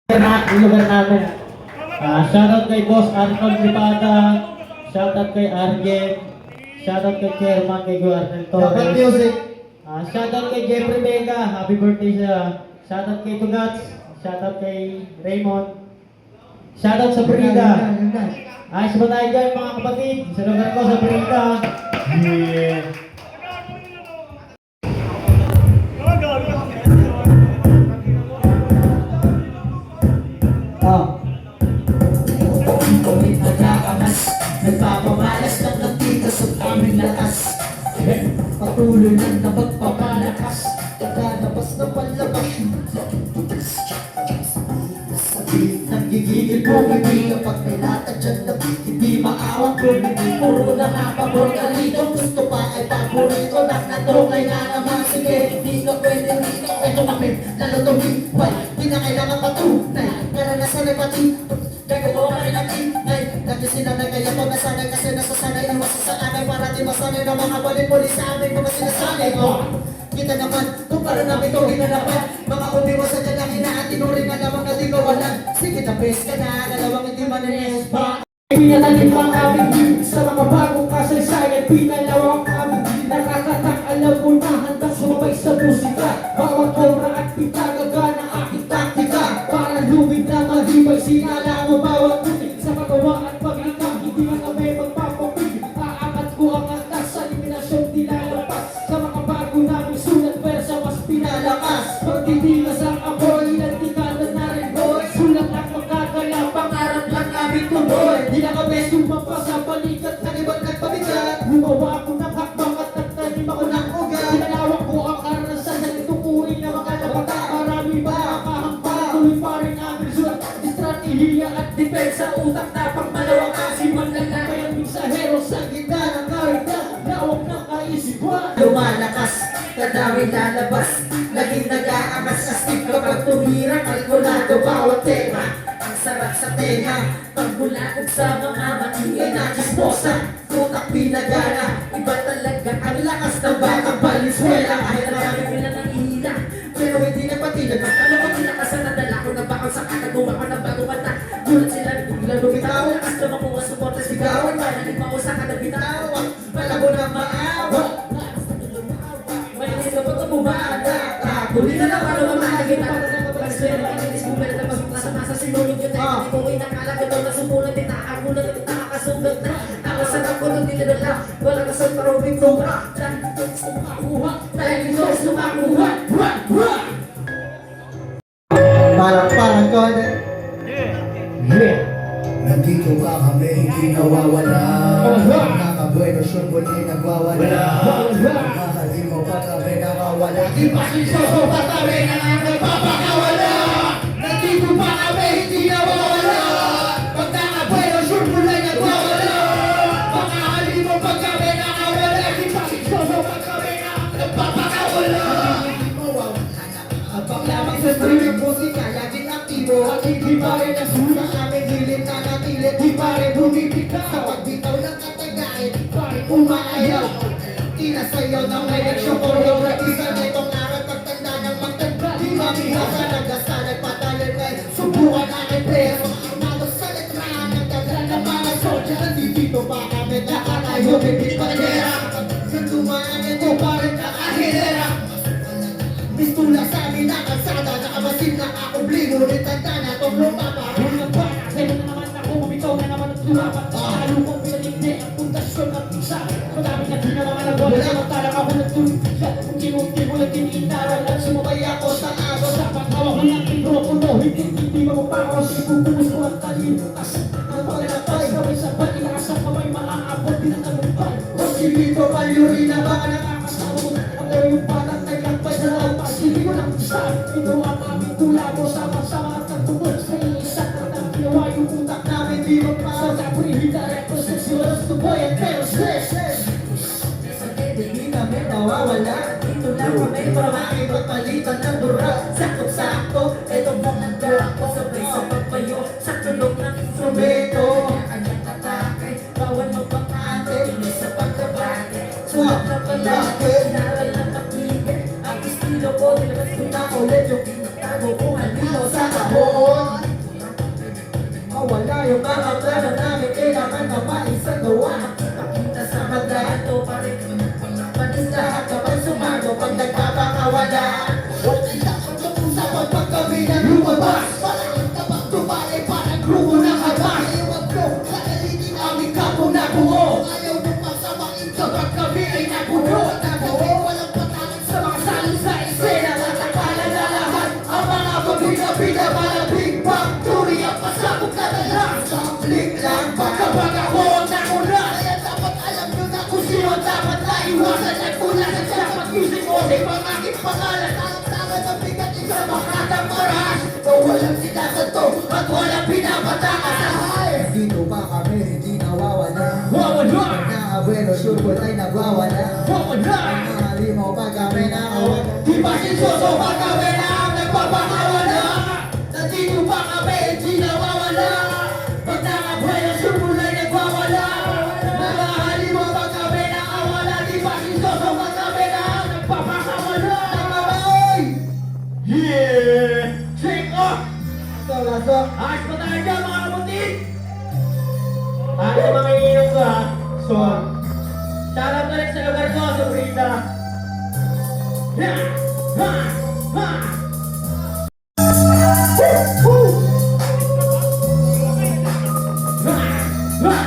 Yung lugar namin. Shoutout kay Boss Arnold Lipada, shoutout kay Arjen, shoutout kay Chairman, kay Guarnel Torres. Music. Shoutout kay Jeffrey Vega, happy birthday siya. Shoutout kay Tugats, shoutout kay Raymond. Shoutout sa Brida. Ayos ba tayo dyan mga kapatid? Sa lugar ko sa Brida. Yeah. Ulit na kakamas, nagpapamalas ng nagtita sa aming lakas. Patuloy lang na magpapalakas, tagalabas na palabas. Sabi ng gigigil ko, hindi kapag may latag dyan na hindi maawang ko. Hindi puro na kapabor ka rito, gusto pa ay paborito. Nakatokay na naman, sige, hindi ka pwede rito. Ito kami, lalo tumibay, di na kailangan patunay. Karanasan ay pati, nagagawa ka rin ang inay. Lagi sila na kaya ko nasanay kasi nasasanay na masasanay. Para di masanay na mga balik-balik sa amin mga sinasanay. Kita naman, kung para namin ito hinanapan. Mga umiwasan dyan ang inaatinurin na naman na di kawalan. Sige na best ka na, dalawang hindi manilis pa. Pinatalim ang aming din sa mga bagong kasaysayan. Pinalawang aming din, nakakatak. Alam mo na handang sumabay sa musika. Bawat obra at pitagaga na aking taktika. Para lumig na mahibay, sinala mo bawat tutig. Sa magawa at paglitang, hindi na kami magpapapig. Aangat ko ang antas sa eliminasyong nilalabas. Sa mga bago namin sulat, persa mas pinalakas. Pagdidilas ang apoy, ilang tikada na rin boy. Sulat at magkakala, pangarap lang namin tuloy. Di na kami sumapa sa balikat ng ibang nagpabigat. Gumawa ako ng hakbang at nagtanim ako ng ugat. Pinalawak ko ang karanasan na itukurin na mga nabata. Marami ba nakahampa, tuloy pa rin aming sulat. Estratehiya at depensa, utak na pangmalawang asiman lang na kayang minsahero sa gitna ng karita. Lawak ng kaisipan. Lumalakas, kadami lalabas. Naging nag-aangas sa stick kapag tumira. Kalkulado bawat tema. Ang sarap sa tenga. Pagbulakog sa mga matingin na chismosa. Tutak pinagana. Iba talaga ang lakas ng batang Valenzuela. Kahit marami nila nang ihila, pero hindi na patilag. Alam mo tinakasan na dala ko na bakal sa kakagawa ko ng bagong bata. Gulat sila biglang lumitaw. Lakas na makuha suporta sigawan. Panalig mo sa kada bitawan. Malabo na maawa. Mainis ka ba ito bumada? Huli na lang para mamahagin ako. Pag-swela na inis bumalik na pasok na sa masa. Sinulog yung tayo. Hindi ko inakalag ito na sumulat. Tinakagulat ito nakakasugat na. Nakasarap ko nung dinadala. Wala ka sa parobing tumra. Dahil ito gusto makakuha. Dahil ito gusto makakuha. Parang ko na. Yeah. Nandito ka kami, hindi nawawala. Nakakabueno sure muli nagwawala. Mahalin mo pa kami nawawala. Di pa sisoso pa kami na nagpapakawala. Nandito pa kami, hindi nawawala. Pag nakabueno sure muli nagwawala. Mahalin mo pa kami nakawala. Di pa sisoso pa kami na nagpapakawala. Hindi mo wawala na. Abang lamang sa streaming musika, laging aktibo. At hindi pa rin ang sulat aming hilit na natilit. Di pa rin bumibitaw. Sa pagbitaw ng katagain, di pa rin umaayaw. Tinasayaw ng eleksyon choreography. Sa itong aral pagtanda ng magtagba. Di mamihaw sa nagdasa, nagpatalan ngayon. Subukan namin pero armado sa letrahan. Nagdala ng mga soldier. Nandito pa kami nakatayo. Bibit bandera. Sa tumaan ito pa rin nakahilera. Pistula sa amin na kalsada. Nakamasin na ako-bling. Ulit ang tana itong lumapa. Ulang pa, sa'yo na naman ako. Bumitaw na naman at lumapat. Lalo kong pinaligdi ang pundasyon at isa. Madami na ginawa nga nagawa. Samantalang ako nagtuloy. Unti-unti mo lang tiniindaran. At sumabay ako sa araw. Sa pagkawa ko ng mikropono. Hindi mo pa ako. Sinubunos ko ang talimutas. Ang pagkakapay gawin sa pag-ilakas ang kamay. Maaabot din ang talumpay. Rosilito, Valyuri na ba nakakasama mo? Ang yung parang naglampay sa lampas. Hindi ko lang isa. Ito ang aming tula mo. Sama-sama at nagtungkol sa isang katang ginawa yung utak namin. Di mo pa sa tapri. Director sexual to boy and pero stress. Hindi kami nawawala. Dito lang kami para makipagpalitan ng dura. Sakto-sakto, ito mo ang dura ko. Sabay sa pagpayo, sa tulog ng instrumento. Kanya-kanyang atake, bawal magpapate. Hindi sa pagkabate, suwag na palate. Naral ng nakibig, ang estilo ko. Nilabas ko na ulit yung pinatago ko. Halino sa kahon. Joseph ang aking pangalan. Ang tangan ng bigat sa makatang oras. So walang sinasanto at walang pinapatakas. Dito pa kami, hindi nawawala. Wawala! Nakabuelo, sure po tayo nagwawala. Wawala! Ang halimaw pag kami nakawala. Di ba sinsoso pa kami na ang nagpapakawala? Nandito pa kami, hindi nawawala. Pag nakabuelo, sure po tayo nagwawala. Nakahalimaw pa kami nakawala. Di ba sinsoso pa kami na ang nagpapakawala? Tama. Yeah! Shake off! Laso. Ayos pa tayo dyan mga kapatid! Ano mga ininom ko ha? So, shoutout na rin sa lugar ko, sa Brita. Ha! Ha! Ha! Ha! Ha!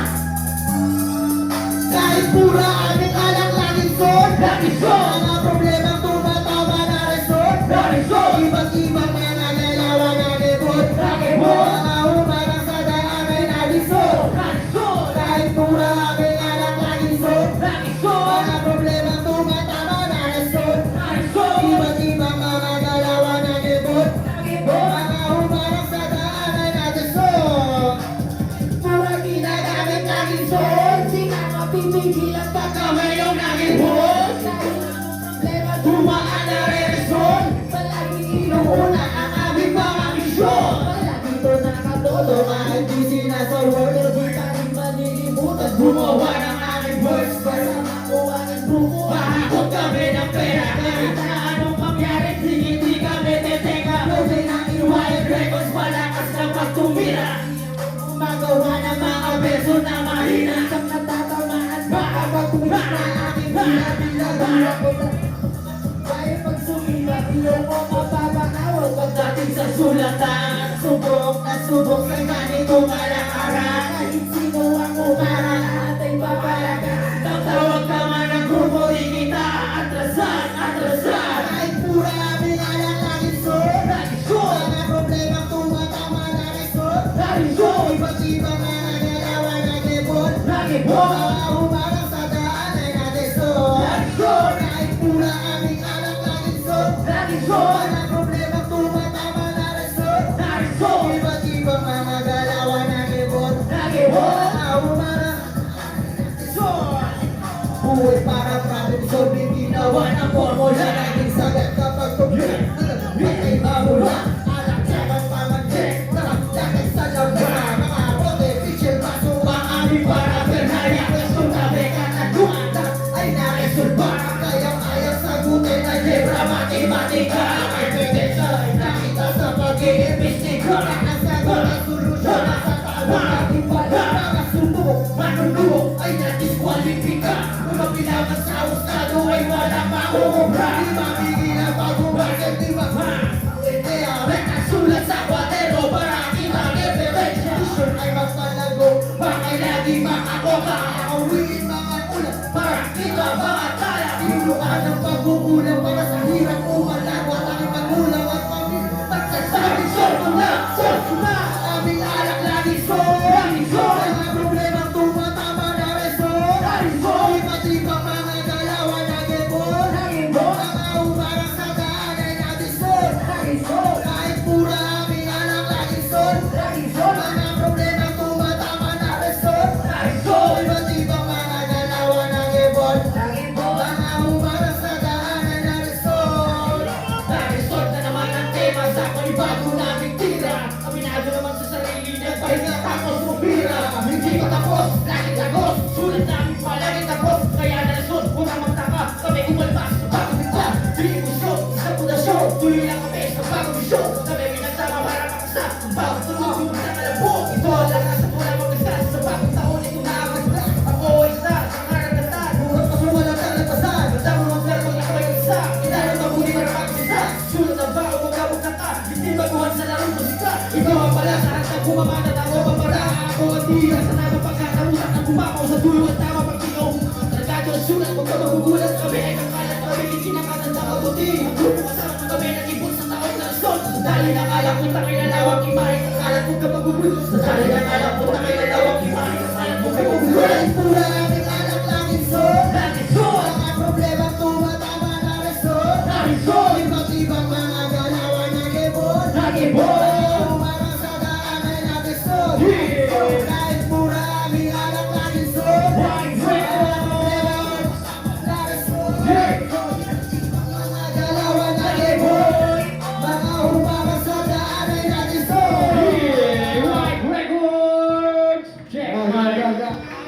Kahit pura aming alang laging son. Laging son. Mga problemang tumatawa na reson. Laging son. Iba't ibang mga galawan na libot. Libot. Mga humarang sa daan ay nalisod. Lagson! Kahit pura aming alang laging son. Lagson! Mga problemang tumatawa na reson. Lagson! Iba't ibang mga galawan na libot. Libot. Mga humarang sa daan ay nalisod. Pura ginagamit laging son. Di na mapipigilan pagka mayroong naging hon. Dumaan na relasyon. Palagi inuuna ang aming mga misyon. Palagi ito nakatolo kahit di sinasawag. Di pa rin malilimutan gumawa ng aming words para makuha ng buko. Mahakot kami ng pera kahit na anong mangyari. Hindi kami teteka. Pwede nang iwayan records malakas na pagtumira. Magawa ng mga beso na mahina. Sa natatamaan baka pagtumira na aking pinapilagara ko na. Kaya pag sumibat, iyong mo mapapanawag. Pagdating sa sulatan, subok na subok sa ganitong kalakaran. Kahit sino ang umarang, lahat ay papalaga. Tatawag ka man ng grupo, di kita atrasan, atrasan. Kahit pura aming alang laging son. Mga problemang tumatama na reson. Iba't ibang mga galawan na libot. Mga umarang sa daan ay nadeson. Kahit pura aming alang laging son. Mga problemang tumatama na reson. Iba't ibang mga galawan na libot. Mga umarang buhay para problem solving ginawa ng formula. Naging sagat kapag kumpiyan. Patay mamula. Alam siya pamagin. Nakakjakay sa labas. Mga potential baso ang aming paraphernalia. Pwesto na beka na duwanda ay naresolba. Kayang-ayang sagutin ay lebra matematika. Ay pwedesa ay nakita sa pag-iimbestiga. Ang sagot ang solusyon nasa tawag natin pala. Mga sumbok, manunubok ay nadiskwalipika. Kung ang pinakas sa ustado ay wala makukumpra. Di mabigil ang pag-umagal, di ba? Idea, sulat sa kwatero para kitang referensya. Vision ay magpalago, bakay lagi makakoka. Awiin mga ulat para kita mga tala. Inuan ang pag-uulang para sa hirap umalago. At ang magulang at pamilya magsasabi, solve na, solve na. Aming alak lagi solve, mga problemang tumatama na reson. Iba't ibang mga galawan na gebon. Mga umarang sa daan ay nadison. Kahit pura aming alang laging son. Mga problemang tumatama na reson. Iba't ibang mga galawan na gebon. Mga umarang sa daan ay nadison. Narisot na naman ang tema sa panibago naming tira. Aminado naman sa sarili niya, pahinga tapos bumira. Hindi pa tapos, lagi tagos. Sulat namin palagi tapos. Kaya narisot, unang magtaka. Kami umalpas sa bagong bigla. Hindi ko show, isa po na show. Tuloy lang kami sa bagong show. Kami pinagsama para makasa. Ang bagong tulog yung sa kalabog. Ito ang lakas at walang mag-istas. Sa bagong taon, ito na ang magda. Ako ay isa, sa karagatan. Bukas pa sumalang kalagpasan. Matamo ng verbo na kaway isa. Inarang mabuti para mag-isa. Sulat ang bago, magkabog na ka. Hindi baguhan sa larong musika. Ikaw ang pala sa harap bumamata. Ako pa para ako ang tira. Sa tamang pagkakausap na bumapaw sa dulo at tama pag ikaw. Tragado ang sulat, huwag ka magugulat. Kami ay kakalat, kami ay kinakasan sa kabuti. Ang grupo kasama ng kami nag-ibon sa taon na son. Dahil nakala ko takay na lawak imahin. Kakalat huwag ka magugulat. Dahil nakala ko takay na lawak imahin. Kakalat huwag ka magugulat. Pura aming anak laging son. Laging son. Mga problemang tumatama na reson. aga.